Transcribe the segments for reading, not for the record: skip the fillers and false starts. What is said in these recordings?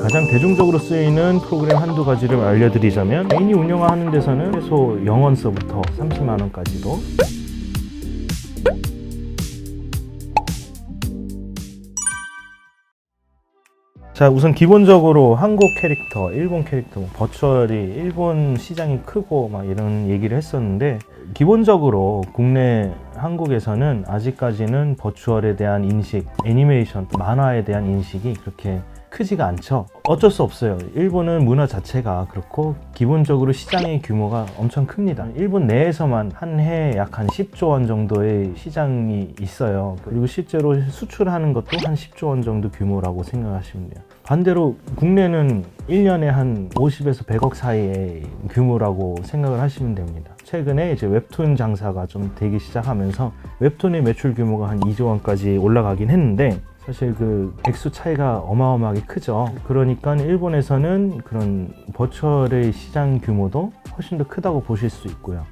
가장 대중적으로 쓰이는 프로그램 한두 가지를 알려드리자면, 개인이 운영하는 데서는 최소 0원서부터 30만 원까지도, 자, 우선 기본적으로 한국 캐릭터, 일본 캐릭터, 버추얼이 일본 시장이 크고 막 이런 얘기를 했었는데, 기본적으로 국내 한국에서는 아직까지는 버추얼에 대한 인식, 애니메이션, 만화에 대한 인식이 그렇게 크지가 않죠. 어쩔 수 없어요. 일본은 문화 자체가 그렇고 기본적으로 시장의 규모가 엄청 큽니다. 일본 내에서만 한 해에 약 한 10조 원 정도의 시장이 있어요. 그리고 실제로 수출하는 것도 한 10조 원 정도 규모라고 생각하시면 돼요. 반대로 국내는 1년에 한 50에서 100억 사이의 규모라고 생각을 하시면 됩니다. 최근에 이제 웹툰 장사가 좀 되기 시작하면서 웹툰의 매출 규모가 한 2조 원까지 올라가긴 했는데, 사실 그 액수 차이가 어마어마하게 크죠. 그러니까 일본에서는 그런 버추얼의 시장 규모도 훨씬 더 크다고 보실 수 있고요.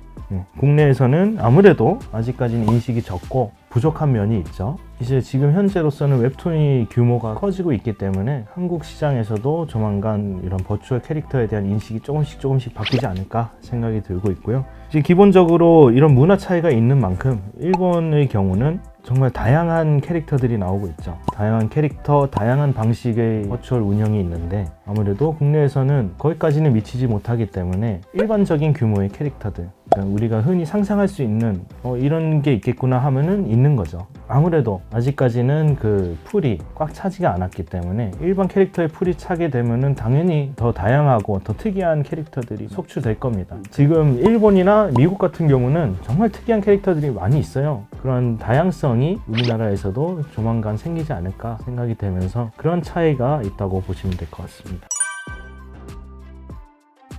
국내에서는 아무래도 아직까지는 인식이 적고 부족한 면이 있죠. 이제 지금 현재로서는 웹툰이 규모가 커지고 있기 때문에 한국 시장에서도 조만간 이런 버추얼 캐릭터에 대한 인식이 조금씩 바뀌지 않을까 생각이 들고 있고요. 이제 기본적으로 이런 문화 차이가 있는 만큼 일본의 경우는 정말 다양한 캐릭터들이 나오고 있죠. 다양한 캐릭터, 다양한 방식의 버추얼 운영이 있는데, 아무래도 국내에서는 거기까지는 미치지 못하기 때문에 일반적인 규모의 캐릭터들, 그러니까 우리가 흔히 상상할 수 있는 이런 게 있겠구나 하면은 있는 거죠. 아무래도 아직까지는 그 풀이 꽉 차지가 않았기 때문에 일반 캐릭터의 풀이 차게 되면은 당연히 더 다양하고 더 특이한 캐릭터들이 속출될 겁니다. 지금 일본이나 미국 같은 경우는 정말 특이한 캐릭터들이 많이 있어요. 그런 다양성이 우리나라에서도 조만간 생기지 않을까 생각이 되면서 그런 차이가 있다고 보시면 될 것 같습니다.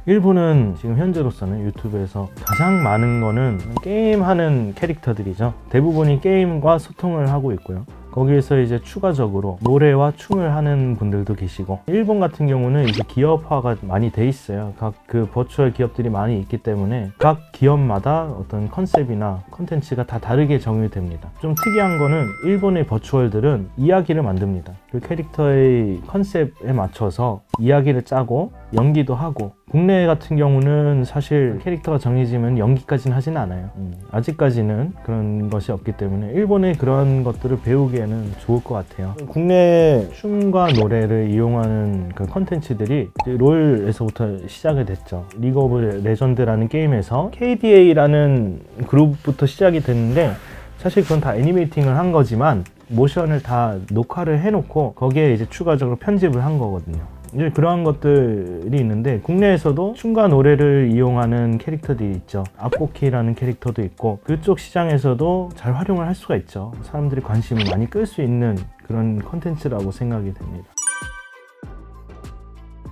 일본은 지금 현재로서는 유튜브에서 가장 많은 거는 게임하는 캐릭터들이죠. 대부분이 게임과 소통을 하고 있고요. 거기에서 이제 추가적으로 노래와 춤을 하는 분들도 계시고, 일본 같은 경우는 이제 기업화가 많이 돼 있어요. 각 그 버추얼 기업들이 많이 있기 때문에 각 기업마다 어떤 컨셉이나 컨텐츠가 다 다르게 정의됩니다. 좀 특이한 거는 일본의 버추얼들은 이야기를 만듭니다. 그 캐릭터의 컨셉에 맞춰서 이야기를 짜고 연기도 하고, 국내 같은 경우는 사실 캐릭터가 정해지면 연기까지는 하진 않아요. 아직까지는 그런 것이 없기 때문에 일본의 그런 것들을 배우기에는 좋을 것 같아요. 국내 춤과 노래를 이용하는 그 컨텐츠들이 롤에서부터 시작이 됐죠. 리그 오브 레전드라는 게임에서 KDA라는 그룹부터 시작이 됐는데, 사실 그건 다 애니메이팅을 한 거지만 모션을 다 녹화를 해놓고 거기에 이제 추가적으로 편집을 한 거거든요. 이제 그러한 것들이 있는데, 국내에서도 춤과 노래를 이용하는 캐릭터들이 있죠. 앞고키라는 캐릭터도 있고, 그쪽 시장에서도 잘 활용을 할 수가 있죠. 사람들이 관심을 많이 끌 수 있는 그런 컨텐츠라고 생각이 됩니다.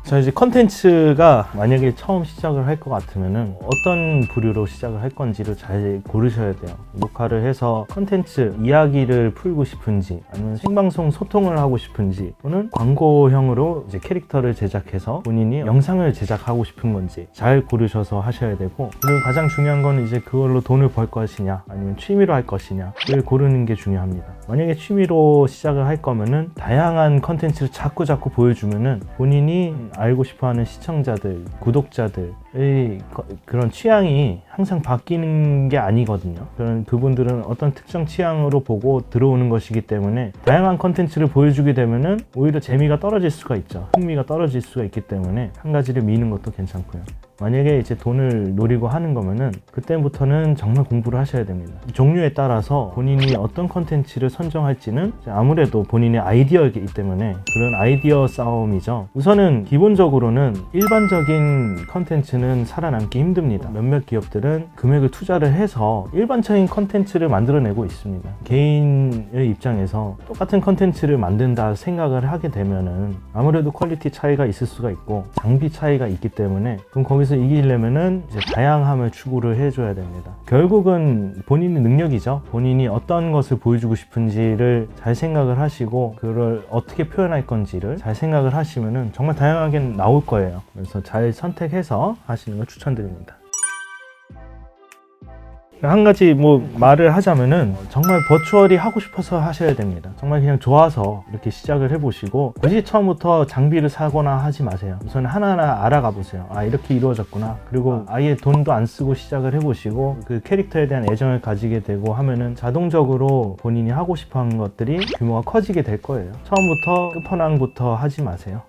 자, 이제 컨텐츠가 만약에 처음 시작을 할 것 같으면은 어떤 부류로 시작을 할 건지를 잘 고르셔야 돼요. 녹화를 해서 컨텐츠 이야기를 풀고 싶은지, 아니면 생방송 소통을 하고 싶은지, 또는 광고형으로 이제 캐릭터를 제작해서 본인이 영상을 제작하고 싶은 건지 잘 고르셔서 하셔야 되고, 그리고 가장 중요한 건 이제 그걸로 돈을 벌 것이냐 아니면 취미로 할 것이냐를 고르는 게 중요합니다. 만약에 취미로 시작을 할 거면은 다양한 컨텐츠를 자꾸 보여주면은 본인이 알고 싶어하는 시청자들, 구독자들의 그런 취향이 항상 바뀌는 게 아니거든요. 그분들은 어떤 특정 취향으로 보고 들어오는 것이기 때문에 다양한 컨텐츠를 보여주게 되면은 오히려 재미가 떨어질 수가 있죠. 흥미가 떨어질 수가 있기 때문에 한 가지를 미는 것도 괜찮고요. 만약에 이제 돈을 노리고 하는 거면은 그때부터는 정말 공부를 하셔야 됩니다. 종류에 따라서 본인이 어떤 컨텐츠를 선정할지는 아무래도 본인의 아이디어이기 때문에 그런 아이디어 싸움이죠. 우선은 기본적으로는 일반적인 컨텐츠는 살아남기 힘듭니다. 몇몇 기업들은 금액을 투자를 해서 일반적인 컨텐츠를 만들어내고 있습니다. 개인의 입장에서 똑같은 컨텐츠를 만든다 생각을 하게 되면은 아무래도 퀄리티 차이가 있을 수가 있고 장비 차이가 있기 때문에, 그럼 거기서 이기려면은 이제 다양함을 추구를 해줘야 됩니다. 결국은 본인의 능력이죠. 본인이 어떤 것을 보여주고 싶은지를 잘 생각을 하시고 그걸 어떻게 표현할 건지를 잘 생각을 하시면은 정말 다양하게 나올 거예요. 그래서 잘 선택해서 하시는 걸 추천드립니다. 한 가지 뭐 말을 하자면은 정말 버추얼이 하고 싶어서 하셔야 됩니다. 정말 그냥 좋아서 이렇게 시작을 해보시고 굳이 처음부터 장비를 사거나 하지 마세요. 우선 하나하나 알아가 보세요. 아, 이렇게 이루어졌구나. 그리고 아예 돈도 안 쓰고 시작을 해보시고 그 캐릭터에 대한 애정을 가지게 되고 하면은 자동적으로 본인이 하고 싶어 하는 것들이 규모가 커지게 될 거예요. 처음부터 끝판왕부터 하지 마세요.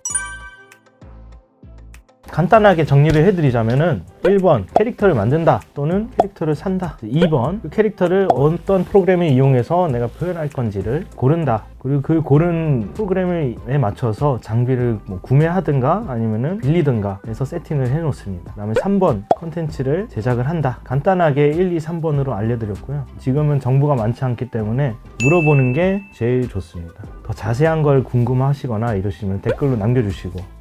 간단하게 정리를 해드리자면은 1번 캐릭터를 만든다 또는 캐릭터를 산다. 2번 그 캐릭터를 어떤 프로그램을 이용해서 내가 표현할 건지를 고른다. 그리고 그 고른 프로그램에 맞춰서 장비를 뭐 구매하든가 아니면은 빌리든가 해서 세팅을 해 놓습니다. 그 다음에 3번 컨텐츠를 제작을 한다. 간단하게 1, 2, 3번으로 알려드렸고요. 지금은 정보가 많지 않기 때문에 물어보는 게 제일 좋습니다. 더 자세한 걸 궁금하시거나 이러시면 댓글로 남겨주시고